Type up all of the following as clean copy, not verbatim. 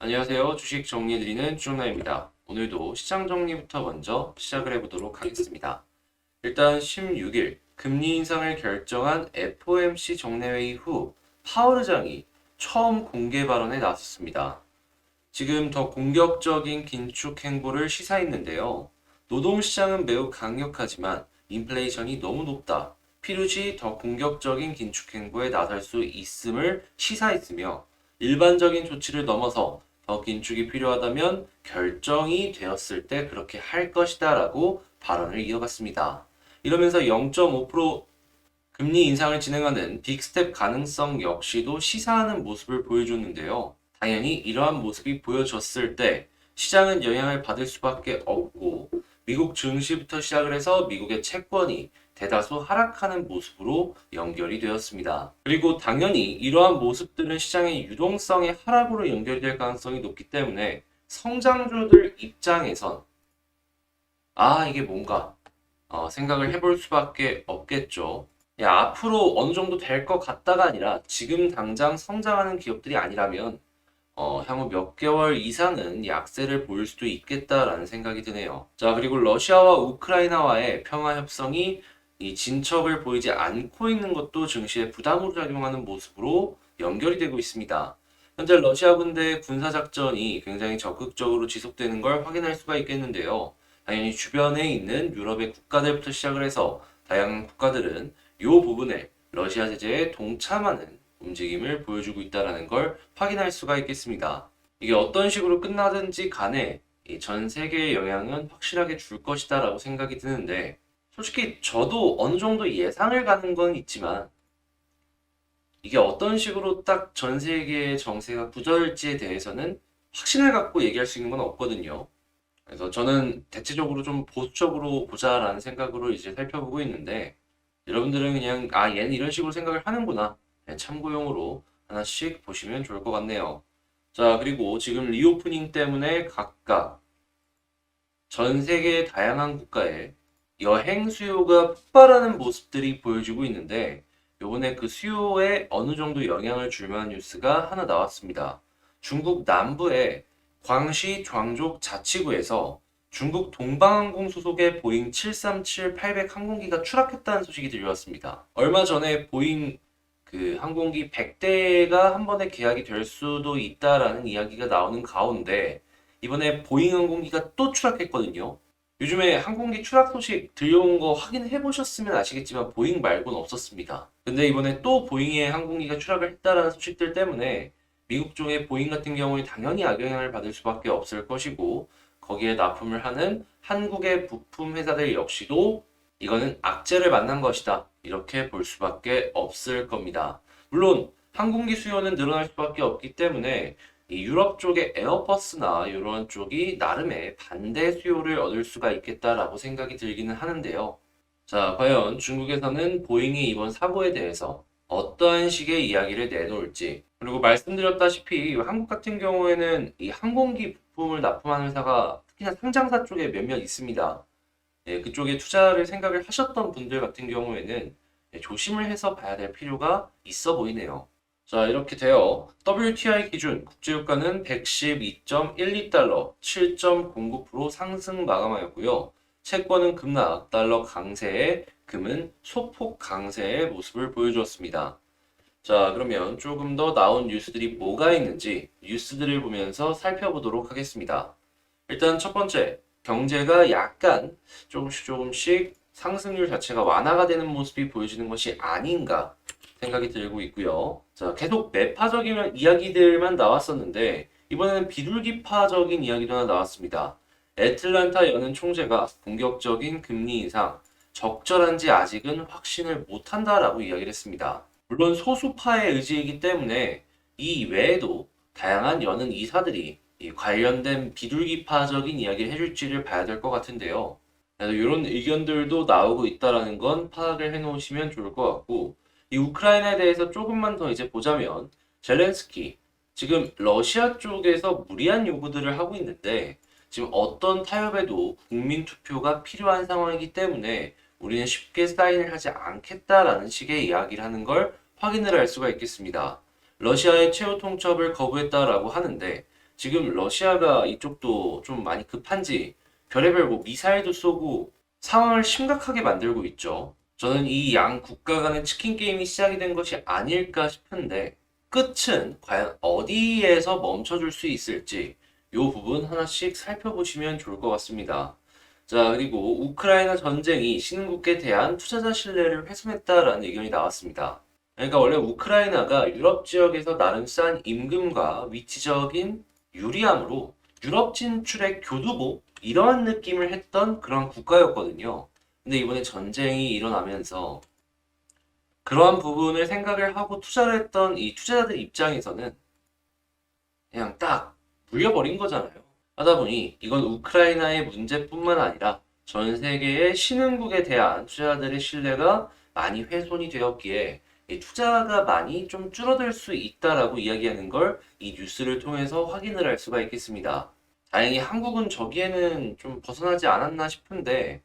안녕하세요. 주식 정리해드리는 주정나입니다. 오늘도 시장 정리부터 먼저 시작을 해보도록 하겠습니다. 일단 16일 금리 인상을 결정한 FOMC 정례회의 후 파월 의장이 처음 공개 발언에 나섰습니다. 지금 더 공격적인 긴축 행보를 시사했는데요. 노동시장은 매우 강력하지만 인플레이션이 너무 높다. 필요시 더 공격적인 긴축 행보에 나설 수 있음을 시사했으며 일반적인 조치를 넘어서 더 긴축이 필요하다면 결정이 되었을 때 그렇게 할 것이다 라고 발언을 이어갔습니다. 이러면서 0.5% 금리 인상을 진행하는 빅스텝 가능성 역시도 시사하는 모습을 보여줬는데요. 당연히 이러한 모습이 보여졌을 때 시장은 영향을 받을 수밖에 없고 미국 증시부터 시작을 해서 미국의 채권이 대다수 하락하는 모습으로 연결이 되었습니다. 그리고 당연히 이러한 모습들은 시장의 유동성의 하락으로 연결될 가능성이 높기 때문에 성장주들 입장에선 이게 뭔가 생각을 해볼 수밖에 없겠죠. 야, 앞으로 어느 정도 될 것 같다가 아니라 지금 당장 성장하는 기업들이 아니라면 향후 몇 개월 이상은 약세를 보일 수도 있겠다라는 생각이 드네요. 자, 그리고 러시아와 우크라이나와의 평화 협상이 이 진척을 보이지 않고 있는 것도 증시에 부담으로 작용하는 모습으로 연결이 되고 있습니다. 현재 러시아 군대의 군사작전이 굉장히 적극적으로 지속되는 걸 확인할 수가 있겠는데요. 당연히 주변에 있는 유럽의 국가들부터 시작을 해서 다양한 국가들은 이 부분에 러시아 제재에 동참하는 움직임을 보여주고 있다는 걸 확인할 수가 있겠습니다. 이게 어떤 식으로 끝나든지 간에 전 세계의 영향은 확실하게 줄 것이다 라고 생각이 드는데 솔직히 저도 어느 정도 예상을 가는 건 있지만 이게 어떤 식으로 딱 전 세계의 정세가 굳어질지에 대해서는 확신을 갖고 얘기할 수 있는 건 없거든요. 그래서 저는 대체적으로 좀 보수적으로 보자라는 생각으로 이제 살펴보고 있는데 여러분들은 그냥 얘는 이런 식으로 생각을 하는구나. 참고용으로 하나씩 보시면 좋을 것 같네요. 자, 그리고 지금 리오프닝 때문에 각각 전 세계의 다양한 국가에 여행 수요가 폭발하는 모습들이 보여지고 있는데 요번에 그 수요에 어느 정도 영향을 줄 만한 뉴스가 하나 나왔습니다. 중국 남부의 광시 장족 자치구에서 중국 동방항공 소속의 보잉 737-800 항공기가 추락했다는 소식이 들려왔습니다. 얼마 전에 보잉 그 항공기 100대가 한 번에 계약이 될 수도 있다라는 이야기가 나오는 가운데 이번에 보잉 항공기가 또 추락했거든요. 요즘에 항공기 추락 소식 들려온 거 확인해 보셨으면 아시겠지만 보잉 말고는 없었습니다. 근데 이번에 또 보잉의 항공기가 추락을 했다라는 소식들 때문에 미국 쪽의 보잉 같은 경우에 당연히 악영향을 받을 수밖에 없을 것이고 거기에 납품을 하는 한국의 부품 회사들 역시도 이거는 악재를 만난 것이다. 이렇게 볼 수밖에 없을 겁니다. 물론 항공기 수요는 늘어날 수밖에 없기 때문에 이 유럽 쪽의 에어버스나 이런 쪽이 나름의 반대 수요를 얻을 수가 있겠다라고 생각이 들기는 하는데요. 자, 과연 중국에서는 보잉의 이번 사고에 대해서 어떠한 식의 이야기를 내놓을지 그리고 말씀드렸다시피 한국 같은 경우에는 이 항공기 부품을 납품하는 회사가 특히나 상장사 쪽에 몇몇 있습니다. 그쪽에 투자를 생각을 하셨던 분들 같은 경우에는 조심을 해서 봐야 될 필요가 있어 보이네요. 자, 이렇게 되어 WTI 기준 국제유가는 112.12달러, 7.09% 상승 마감하였고요. 채권은 급락, 달러 강세에 금은 소폭 강세의 모습을 보여주었습니다. 자, 그러면 조금 더 나온 뉴스들이 뭐가 있는지 뉴스들을 보면서 살펴보도록 하겠습니다. 일단 첫 번째, 경제가 약간 조금씩 상승률 자체가 완화가 되는 모습이 보여지는 것이 아닌가 생각이 들고 있고요. 자, 계속 매파적인 이야기들만 나왔었는데 이번에는 비둘기파적인 이야기도 하나 나왔습니다. 애틀란타 연은 총재가 공격적인 금리 인상 적절한지 아직은 확신을 못한다라고 이야기를 했습니다. 물론 소수파의 의지이기 때문에 이 외에도 다양한 연은 이사들이 이 관련된 비둘기파적인 이야기를 해줄지를 봐야 될 것 같은데요. 그래서 이런 의견들도 나오고 있다라는 건 파악을 해놓으시면 좋을 것 같고 이 우크라이나에 대해서 조금만 더 이제 보자면 젤렌스키 지금 러시아 쪽에서 무리한 요구들을 하고 있는데 지금 어떤 타협에도 국민 투표가 필요한 상황이기 때문에 우리는 쉽게 사인을 하지 않겠다라는 식의 이야기를 하는 걸 확인을 할 수가 있겠습니다. 러시아의 최후 통첩을 거부했다라고 하는데 지금 러시아가 이쪽도 좀 많이 급한지 별의별 뭐 미사일도 쏘고 상황을 심각하게 만들고 있죠. 저는 이 양 국가 간의 치킨 게임이 시작이 된 것이 아닐까 싶은데 끝은 과연 어디에서 멈춰줄 수 있을지 이 부분 하나씩 살펴보시면 좋을 것 같습니다. 자, 그리고 우크라이나 전쟁이 신흥국에 대한 투자자 신뢰를 훼손했다라는 의견이 나왔습니다. 그러니까 원래 우크라이나가 유럽 지역에서 나름 싼 임금과 위치적인 유리함으로 유럽 진출의 교두보 이러한 느낌을 했던 그런 국가였거든요. 근데 이번에 전쟁이 일어나면서 그러한 부분을 생각을 하고 투자를 했던 이 투자자들 입장에서는 그냥 딱 물려버린 거잖아요. 하다 보니 이건 우크라이나의 문제뿐만 아니라 전 세계의 신흥국에 대한 투자자들의 신뢰가 많이 훼손이 되었기에 이 투자가 많이 좀 줄어들 수 있다라고 이야기하는 걸 이 뉴스를 통해서 확인을 할 수가 있겠습니다. 다행히 한국은 저기에는 좀 벗어나지 않았나 싶은데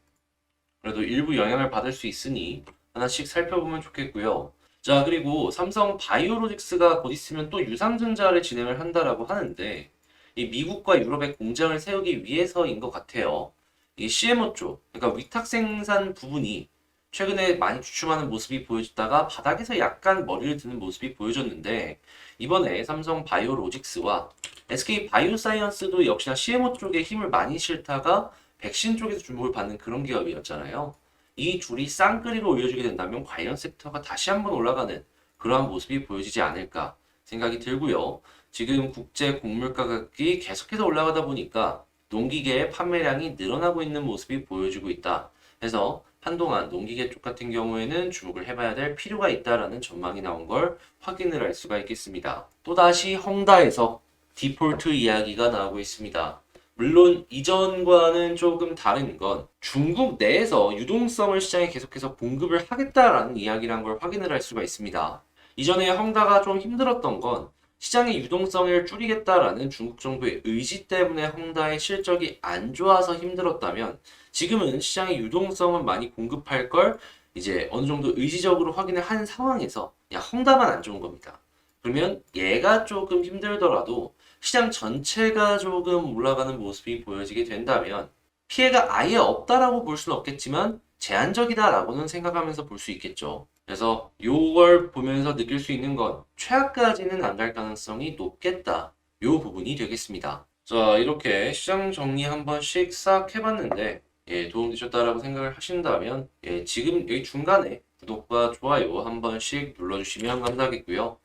그래도 일부 영향을 받을 수 있으니 하나씩 살펴보면 좋겠고요. 자, 그리고 삼성 바이오로직스가 곧 있으면 또 유상증자를 진행을 한다라고 하는데 이 미국과 유럽에 공장을 세우기 위해서인 것 같아요. 이 CMO 쪽, 그러니까 위탁 생산 부분이 최근에 많이 주춤하는 모습이 보여졌다가 바닥에서 약간 머리를 드는 모습이 보여졌는데 이번에 삼성 바이오로직스와 SK 바이오사이언스도 역시나 CMO 쪽에 힘을 많이 실다가 백신 쪽에서 주목을 받는 그런 기업이었잖아요. 이 둘이 쌍끌이를 올려주게 된다면 관련 섹터가 다시 한번 올라가는 그러한 모습이 보여지지 않을까 생각이 들고요. 지금 국제 곡물가 가격이 계속해서 올라가다 보니까 농기계의 판매량이 늘어나고 있는 모습이 보여지고 있다. 그래서 한동안 농기계 쪽 같은 경우에는 주목을 해봐야 될 필요가 있다라는 전망이 나온 걸 확인을 할 수가 있겠습니다. 또다시 헝다에서 디폴트 이야기가 나오고 있습니다. 물론 이전과는 조금 다른 건 중국 내에서 유동성을 시장에 계속해서 공급을 하겠다라는 이야기란 걸 확인을 할 수가 있습니다. 이전에 헝다가 좀 힘들었던 건 시장의 유동성을 줄이겠다라는 중국 정부의 의지 때문에 헝다의 실적이 안 좋아서 힘들었다면 지금은 시장의 유동성은 많이 공급할 걸 이제 어느 정도 의지적으로 확인을 한 상황에서 야 헝다만 안 좋은 겁니다. 그러면 얘가 조금 힘들더라도 시장 전체가 조금 올라가는 모습이 보여지게 된다면 피해가 아예 없다라고 볼 수는 없겠지만 제한적이다라고는 생각하면서 볼 수 있겠죠. 그래서 요걸 보면서 느낄 수 있는 건 최악까지는 안 갈 가능성이 높겠다. 요 부분이 되겠습니다. 자, 이렇게 시장 정리 한 번씩 싹 해봤는데 예, 도움되셨다라고 생각을 하신다면 예, 지금 여기 중간에 구독과 좋아요 한 번씩 눌러주시면 감사하겠고요.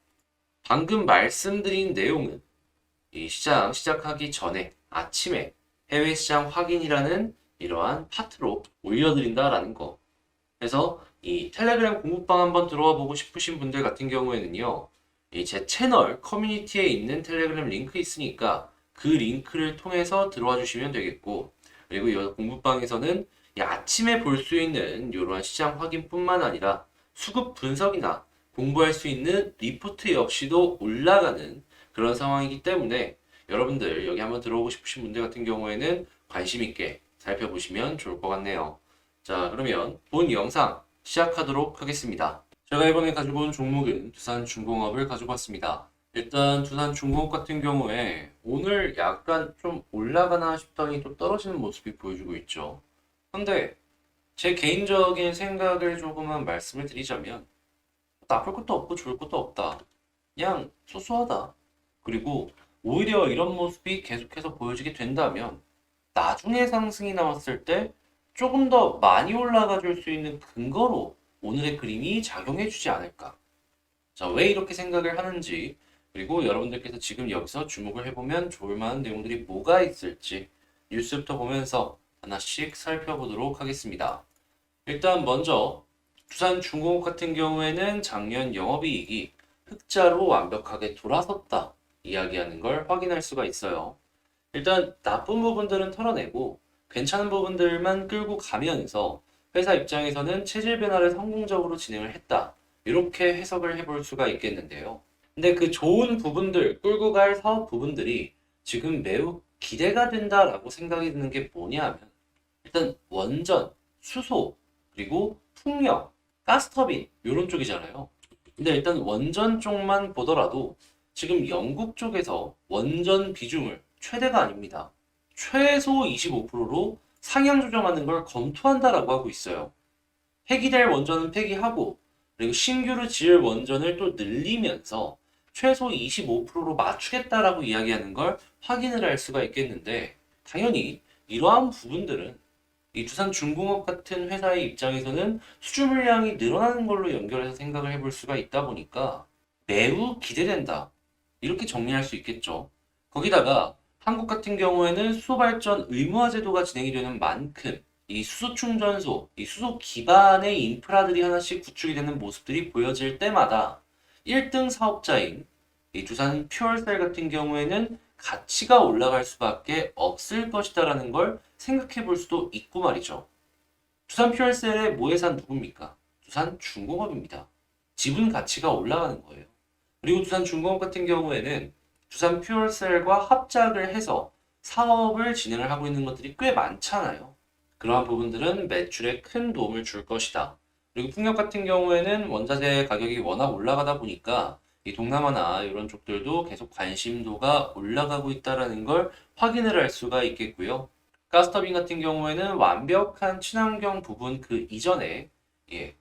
방금 말씀드린 내용은 이 시장 시작하기 전에 아침에 해외 시장 확인이라는 이러한 파트로 올려드린다라는 거. 그래서 이 텔레그램 공부방 한번 들어와 보고 싶으신 분들 같은 경우에는요. 이 제 채널 커뮤니티에 있는 텔레그램 링크 있으니까 그 링크를 통해서 들어와 주시면 되겠고 그리고 이 공부방에서는 이 아침에 볼 수 있는 이러한 시장 확인뿐만 아니라 수급 분석이나 공부할 수 있는 리포트 역시도 올라가는 그런 상황이기 때문에 여러분들 여기 한번 들어오고 싶으신 분들 같은 경우에는 관심 있게 살펴보시면 좋을 것 같네요. 자, 그러면 본 영상 시작하도록 하겠습니다. 제가 이번에 가지고 온 종목은 두산중공업을 가지고 왔습니다. 일단 두산중공업 같은 경우에 오늘 약간 좀 올라가나 싶더니 또 떨어지는 모습이 보여주고 있죠. 근데 제 개인적인 생각을 조금만 말씀을 드리자면 나쁠 것도 없고 좋을 것도 없다. 그냥 소소하다. 그리고 오히려 이런 모습이 계속해서 보여지게 된다면 나중에 상승이 나왔을 때 조금 더 많이 올라가 줄 수 있는 근거로 오늘의 그림이 작용해 주지 않을까. 자, 왜 이렇게 생각을 하는지 그리고 여러분들께서 지금 여기서 주목을 해보면 좋을 만한 내용들이 뭐가 있을지 뉴스부터 보면서 하나씩 살펴보도록 하겠습니다. 일단 먼저 두산중공업 같은 경우에는 작년 영업이익이 흑자로 완벽하게 돌아섰다 이야기하는 걸 확인할 수가 있어요. 일단 나쁜 부분들은 털어내고 괜찮은 부분들만 끌고 가면서 회사 입장에서는 체질 변화를 성공적으로 진행을 했다. 이렇게 해석을 해볼 수가 있겠는데요. 근데 그 좋은 부분들, 끌고 갈 사업 부분들이 지금 매우 기대가 된다라고 생각이 드는 게 뭐냐면 일단 원전, 수소, 그리고 풍력, 가스터빈 이런 쪽이잖아요. 근데 일단 원전 쪽만 보더라도 지금 영국 쪽에서 원전 비중을 최대가 아닙니다. 최소 25%로 상향 조정하는 걸 검토한다라고 하고 있어요. 폐기될 원전은 폐기하고 그리고 신규로 지을 원전을 또 늘리면서 최소 25%로 맞추겠다라고 이야기하는 걸 확인을 할 수가 있겠는데 당연히 이러한 부분들은 이 두산중공업 같은 회사의 입장에서는 수주 물량이 늘어나는 걸로 연결해서 생각을 해볼 수가 있다 보니까 매우 기대된다. 이렇게 정리할 수 있겠죠. 거기다가 한국 같은 경우에는 수소 발전 의무화 제도가 진행이 되는 만큼 이 수소 충전소, 이 수소 기반의 인프라들이 하나씩 구축이 되는 모습들이 보여질 때마다 1등 사업자인 이 두산 퓨얼셀 같은 경우에는 가치가 올라갈 수밖에 없을 것이다라는 걸 생각해 볼 수도 있고 말이죠. 두산 퓨얼셀의 모회사는 누굽니까? 두산중공업입니다. 지분 가치가 올라가는 거예요. 그리고 두산중공업 같은 경우에는 두산 퓨얼셀과 합작을 해서 사업을 진행을 하고 있는 것들이 꽤 많잖아요. 그러한 부분들은 매출에 큰 도움을 줄 것이다. 그리고 풍력 같은 경우에는 원자재 가격이 워낙 올라가다 보니까 이 동남아나 이런 쪽들도 계속 관심도가 올라가고 있다는 걸 확인을 할 수가 있겠고요. 가스터빈 같은 경우에는 완벽한 친환경 부분 그 이전에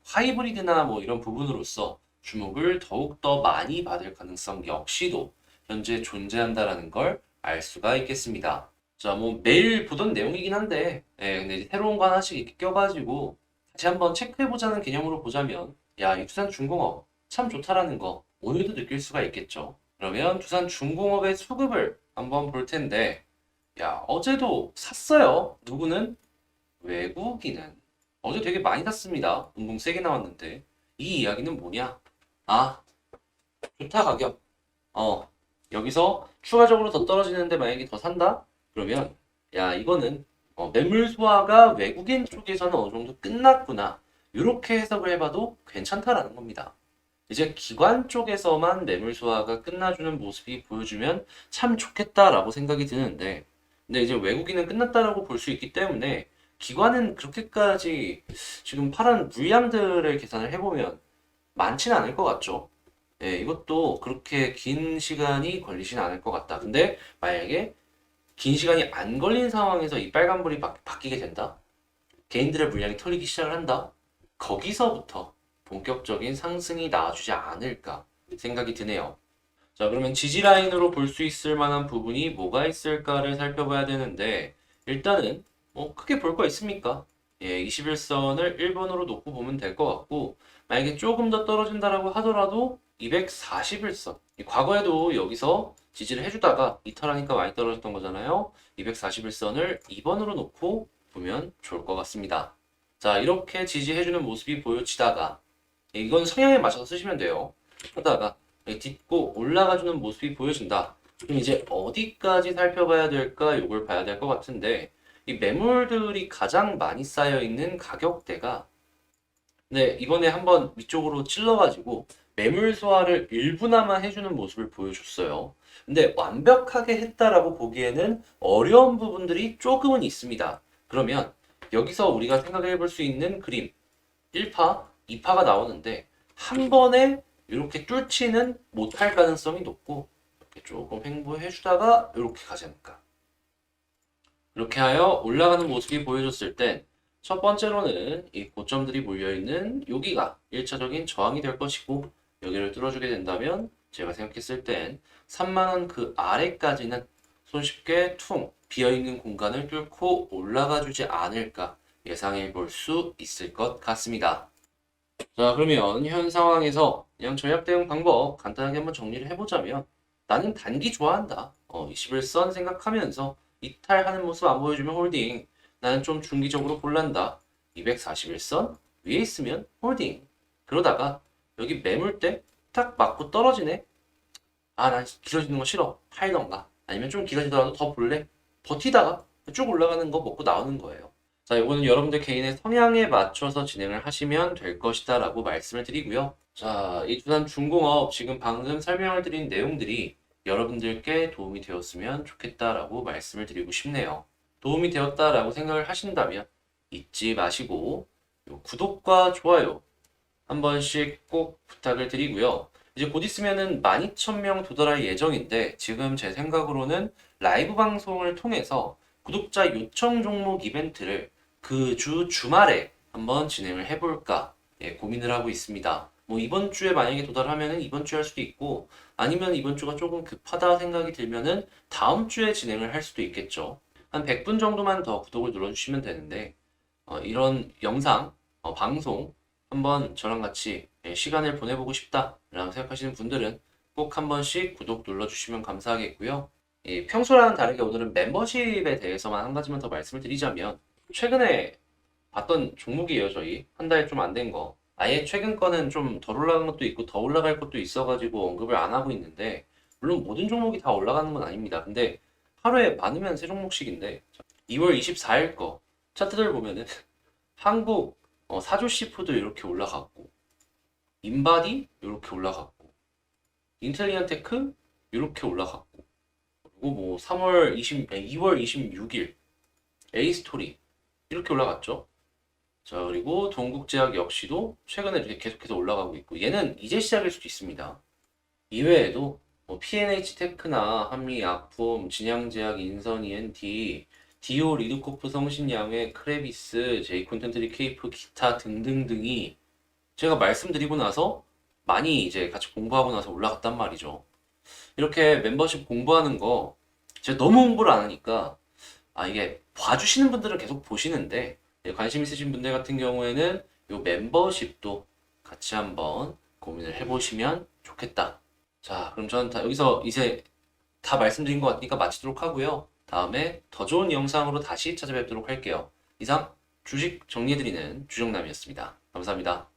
하이브리드나 뭐 이런 부분으로서 주목을 더욱더 많이 받을 가능성 역시도 현재 존재한다라는 걸 알 수가 있겠습니다. 자, 뭐 매일 보던 내용이긴 한데, 근데 이제 새로운 거 하나씩 이렇게 껴가지고 다시 한번 체크해보자는 개념으로 보자면, 야, 이 두산중공업 참 좋다라는 거 오늘도 느낄 수가 있겠죠. 그러면 두산중공업의 수급을 한번 볼 텐데, 야, 어제도 샀어요. 누구는? 외국인은. 어제 되게 많이 샀습니다. 운동 세게 나왔는데. 이 이야기는 뭐냐? 아, 좋다 가격. 여기서 추가적으로 더 떨어지는데 만약에 더 산다? 그러면 야 이거는 매물 소화가 외국인 쪽에서는 어느 정도 끝났구나. 이렇게 해석을 해봐도 괜찮다라는 겁니다. 이제 기관 쪽에서만 매물 소화가 끝나주는 모습이 보여주면 참 좋겠다라고 생각이 드는데 근데 이제 외국인은 끝났다라고 볼 수 있기 때문에 기관은 그렇게까지 지금 파란 물량들을 계산을 해보면 많지는 않을 것 같죠. 이것도 그렇게 긴 시간이 걸리진 않을 것 같다. 근데 만약에 긴 시간이 안 걸린 상황에서 이 빨간불이 바뀌게 된다. 개인들의 물량이 털리기 시작을 한다. 거기서부터 본격적인 상승이 나와주지 않을까 생각이 드네요. 자, 그러면 지지 라인으로 볼 수 있을 만한 부분이 뭐가 있을까를 살펴봐야 되는데 일단은 크게 볼 거 있습니까? 21선을 1번으로 놓고 보면 될 것 같고 만약에 조금 더 떨어진다라고 하더라도 241선 과거에도 여기서 지지를 해주다가 이탈하니까 많이 떨어졌던 거잖아요. 241선을 2번으로 놓고 보면 좋을 것 같습니다. 자, 이렇게 지지해주는 모습이 보여지다가 이건 성향에 맞춰서 쓰시면 돼요. 하다가 딛고 올라가주는 모습이 보여진다. 그럼 이제 어디까지 살펴봐야 될까? 이걸 봐야 될 것 같은데 이 매물들이 가장 많이 쌓여 있는 가격대가 이번에 한번 위쪽으로 찔러가지고 매물 소화를 일부나마 해주는 모습을 보여줬어요. 근데 완벽하게 했다라고 보기에는 어려운 부분들이 조금은 있습니다. 그러면 여기서 우리가 생각해 볼 수 있는 그림 1파, 2파가 나오는데 한 번에 이렇게 뚫지는 못할 가능성이 높고 이렇게 조금 횡보해 주다가 이렇게 가지 않을까. 이렇게 하여 올라가는 모습이 보여줬을 땐 첫 번째로는 이 고점들이 몰려있는 여기가 1차적인 저항이 될 것이고 여기를 뚫어주게 된다면 제가 생각했을 땐 3만원 그 아래까지는 손쉽게 퉁 비어있는 공간을 뚫고 올라가 주지 않을까 예상해 볼 수 있을 것 같습니다. 자, 그러면 현 상황에서 그냥 전략 대응 방법 간단하게 한번 정리를 해보자면 나는 단기 좋아한다. 21선 생각하면서 이탈하는 모습 안 보여주면 홀딩. 나는 좀 중기적으로 볼란다. 241선 위에 있으면 홀딩. 그러다가 여기 매물대 딱 맞고 떨어지네. 아, 난 길어지는 거 싫어. 팔던가. 아니면 좀 길어지더라도 더 볼래. 버티다가 쭉 올라가는 거 먹고 나오는 거예요. 자, 이거는 여러분들 개인의 성향에 맞춰서 진행을 하시면 될 것이다 라고 말씀을 드리고요. 자, 이 두산중공업 지금 방금 설명을 드린 내용들이 여러분들께 도움이 되었으면 좋겠다라고 말씀을 드리고 싶네요. 도움이 되었다라고 생각을 하신다면 잊지 마시고 구독과 좋아요 한 번씩 꼭 부탁을 드리고요. 이제 곧 있으면은 12,000명 도달할 예정인데 지금 제 생각으로는 라이브 방송을 통해서 구독자 요청 종목 이벤트를 그 주 주말에 한번 진행을 해볼까 고민을 하고 있습니다. 뭐 이번 주에 만약에 도달하면은 이번 주에 할 수도 있고 아니면 이번 주가 조금 급하다 생각이 들면은 다음 주에 진행을 할 수도 있겠죠. 한 100분 정도만 더 구독을 눌러주시면 되는데 이런 영상, 방송 한번 저랑 같이 시간을 보내보고 싶다라고 생각하시는 분들은 꼭 한 번씩 구독 눌러주시면 감사하겠고요. 평소랑 다르게 오늘은 멤버십에 대해서만 한 가지만 더 말씀을 드리자면 최근에 봤던 종목이에요, 저희. 한 달 좀 안 된 거. 아예 최근 거는 좀 덜 올라간 것도 있고 더 올라갈 것도 있어가지고 언급을 안 하고 있는데 물론 모든 종목이 다 올라가는 건 아닙니다. 근데 하루에 많으면 세 종목씩인데 2월 24일 거 차트들 보면은 한국 사조 시푸드 이렇게 올라갔고 인바디 이렇게 올라갔고 인텔리언 테크 이렇게 올라갔고 그리고 뭐 2월 26일 에이스토리 이렇게 올라갔죠. 자 그리고 동국제약 역시도 최근에 이렇게 계속해서 올라가고 있고 얘는 이제 시작일 수도 있습니다. 이외에도 뭐 P&H 테크나 한미약품, 진양제약, 인선 ENT, 디오, 리드코프, 성신양회, 크레비스, 제이콘텐트리, 케이프, 기타 등등등이 제가 말씀드리고 나서 많이 이제 같이 공부하고 나서 올라갔단 말이죠. 이렇게 멤버십 공부하는 거 제가 너무 홍보를 안 하니까 이게 봐주시는 분들은 계속 보시는데 관심 있으신 분들 같은 경우에는 이 멤버십도 같이 한번 고민을 해보시면 좋겠다. 자, 그럼 저는 여기서 이제 다 말씀드린 것 같으니까 마치도록 하고요. 다음에 더 좋은 영상으로 다시 찾아뵙도록 할게요. 이상 주식 정리해드리는 주정남이었습니다. 감사합니다.